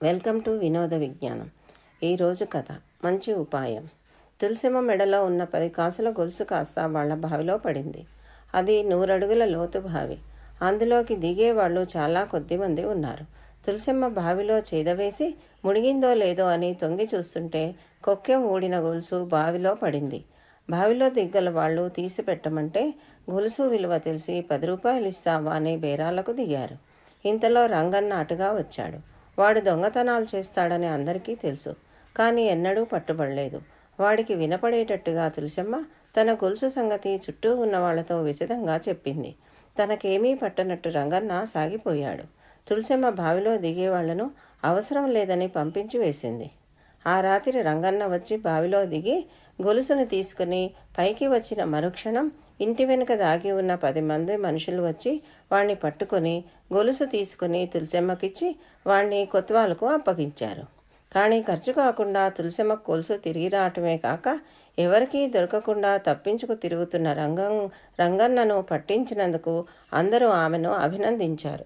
Welcome to వినోద విజ్ఞానం. ఈరోజు కథ మంచి ఉపాయం. తులసిమ్మ మెడలో ఉన్న 10 కాసుల గొలుసు కాస్త వాళ్ల బావిలో పడింది. అది 100 అడుగుల లోతు బావి. అందులోకి దిగేవాళ్ళు చాలా కొద్దిమంది ఉన్నారు. తులసిమ్మ బావిలో చేదవేసి మునిగిందో లేదో అని తొంగి చూస్తుంటే కొక్కెం ఊడిన గొలుసు బావిలో పడింది. బావిలో దిగ్గల వాళ్ళు తీసి పెట్టమంటే గొలుసు విలువ తెలిసి 10 రూపాయలు ఇస్తావా అని బేరాలకు దిగారు. ఇంతలో రంగన్న అటుగా వచ్చాడు. వాడు దొంగతనాలు చేస్తాడని అందరికీ తెలుసు. కానీ ఎన్నడూ పట్టుబడలేదు. వాడికి వినపడేటట్టుగా తులసమ్మ తన గొలుసు సంగతి చుట్టూ ఉన్న వాళ్లతో విశదంగా చెప్పింది. తనకేమీ పట్టనట్టు రంగన్న సాగిపోయాడు. తులసమ్మ బావిలో దిగేవాళ్లను అవసరం లేదని పంపించి వేసింది. ఆ రాత్రి రంగన్న వచ్చి బావిలో దిగి గొలుసును తీసుకుని పైకి వచ్చిన మరుక్షణం ఇంటి వెనుక దాగి ఉన్న 10 మంది మనుషులు వచ్చి వాణ్ణి పట్టుకొని గొలుసు తీసుకుని తులసమ్మకిచ్చి వాణ్ణి కొత్వాలకు అప్పగించారు. కానీ ఖర్చు కాకుండా తులసమ్మకు గొలుసు తిరిగి రావటమే కాక ఎవరికీ దొరకకుండా తప్పించుకు తిరుగుతున్న రంగన్నను పట్టించినందుకు అందరూ ఆమెను అభినందించారు.